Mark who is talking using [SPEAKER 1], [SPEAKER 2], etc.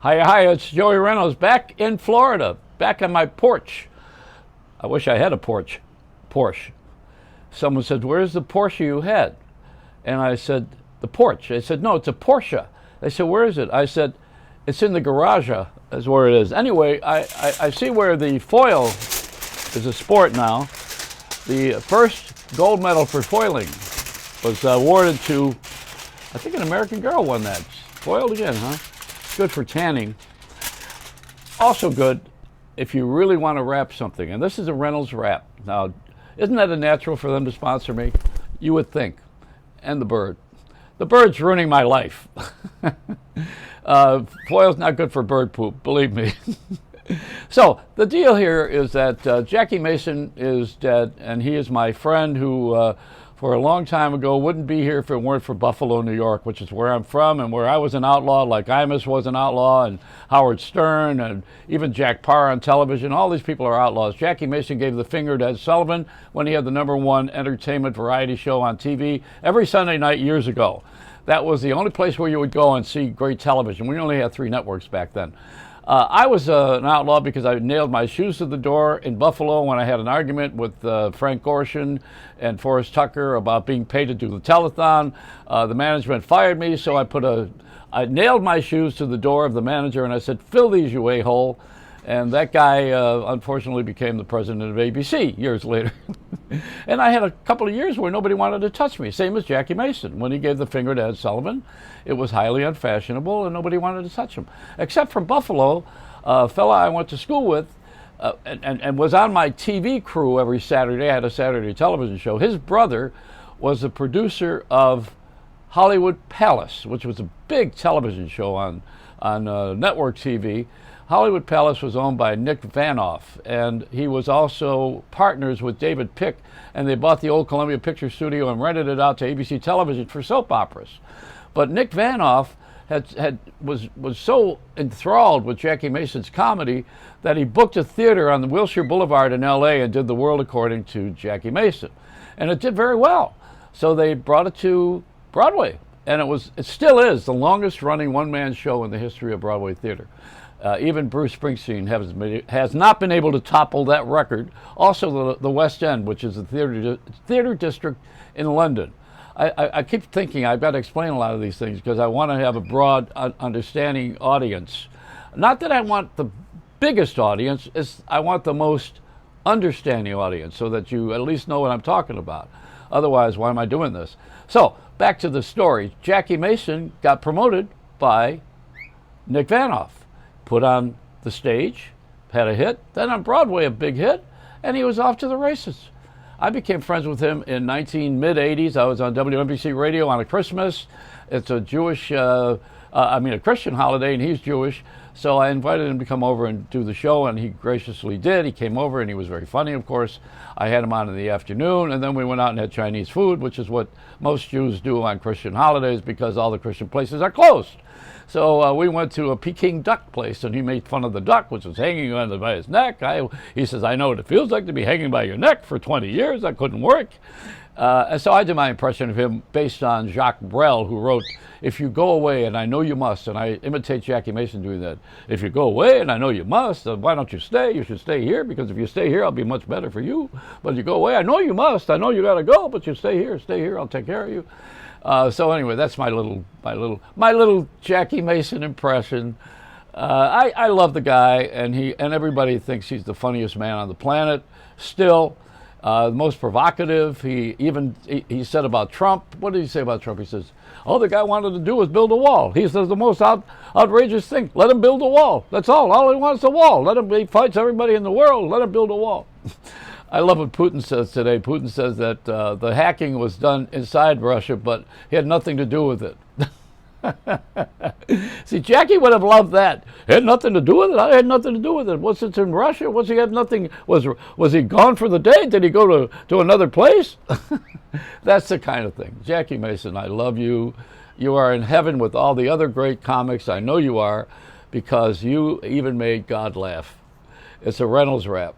[SPEAKER 1] Hi, it's Joey Reynolds back in Florida, back on my porch. I wish I had a Porsche. Someone said, "Where's the Porsche you had?" And I said, "The porch." They said, "No, it's a Porsche." They said, "Where is it?" I said, "It's in the garage, is where it is." Anyway, I see where the foil is a sport now. The first gold medal for foiling was awarded to, I think an American girl won that. Foiled again, huh? Good for tanning. Also good if you really want to wrap something. And this is a Reynolds wrap. Now, isn't that a natural for them to sponsor me? You would think. And the bird. The bird's ruining my life. Foil's not good for bird poop, believe me. So the deal here is that Jackie Mason is dead, and he is my friend who, for a long time ago, wouldn't be here if it weren't for Buffalo, New York, which is where I'm from and where I was an outlaw, like Imus was an outlaw, and Howard Stern, and even Jack Paar on television. All these people are outlaws. Jackie Mason gave the finger to Ed Sullivan when he had the #1 entertainment variety show on TV every Sunday night years ago. That was the only place where you would go and see great television. We only had 3 networks back then. I was an outlaw because I nailed my shoes to the door in Buffalo when I had an argument with Frank Gorshin and Forrest Tucker about being paid to do the telethon. The management fired me, so I nailed my shoes to the door of the manager and I said, "Fill these, you a-hole." And that guy unfortunately became the president of ABC years later. And I had a couple of years where nobody wanted to touch me, same as Jackie Mason. When he gave the finger to Ed Sullivan, it was highly unfashionable and nobody wanted to touch him. Except from Buffalo, a fella I went to school with and was on my TV crew every Saturday. I had a Saturday television show. His brother was the producer of Hollywood Palace, which was a big television show on network TV. Hollywood Palace was owned by Nick Vanoff, and he was also partners with David Pick, and they bought the old Columbia Picture Studio and rented it out to ABC Television for soap operas. But Nick Vanoff was so enthralled with Jackie Mason's comedy that he booked a theater on the Wilshire Boulevard in L.A. and did The World According to Jackie Mason. And it did very well. So they brought it to Broadway, and it still is the longest running one-man show in the history of Broadway theater. Even Bruce Springsteen has not been able to topple that record. Also, the West End, which is the theater district in London. I keep thinking I've got to explain a lot of these things because I want to have a broad understanding audience. Not that I want the biggest audience, I want the most understanding audience so that you at least know what I'm talking about. Otherwise, why am I doing this? So, back to the story. Jackie Mason got promoted by Nick Vanoff. Put on the stage, had a hit, then on Broadway a big hit, and he was off to the races. I became friends with him in mid-80s. I was on WNBC Radio on a Christmas. It's a Christian holiday, and he's Jewish. So I invited him to come over and do the show, and he graciously did. He came over, and he was very funny, of course. I had him on in the afternoon, and then we went out and had Chinese food, which is what most Jews do on Christian holidays because all the Christian places are closed. So we went to a Peking duck place, and he made fun of the duck, which was hanging by his neck. He says, "I know what it feels like to be hanging by your neck for 20 years. That couldn't work." And so I did my impression of him based on Jacques Brel, who wrote, "If you go away, and I know you must," and I imitate Jackie Mason doing that. "If you go away, and I know you must, why don't you stay? You should stay here, because if you stay here, I'll be much better for you. But if you go away, I know you must. I know you got to go, but you stay here. I'll take care of you." So anyway, that's my little Jackie Mason impression. I love the guy, and everybody thinks he's the funniest man on the planet. Still, the most provocative. He said about Trump. What did he say about Trump? He says, "All the guy wanted to do was build a wall." He says the most outrageous thing. Let him build a wall. That's all. All he wants is a wall. He fights everybody in the world. Let him build a wall. I love what Putin says today. Putin says that the hacking was done inside Russia, but he had nothing to do with it. See, Jackie would have loved that. Had nothing to do with it. I had nothing to do with it. What's it in Russia? What's he have nothing? Was he gone for the day? Did he go to another place? That's the kind of thing. Jackie Mason, I love you. You are in heaven with all the other great comics. I know you are, because you even made God laugh. It's a Reynolds wrap.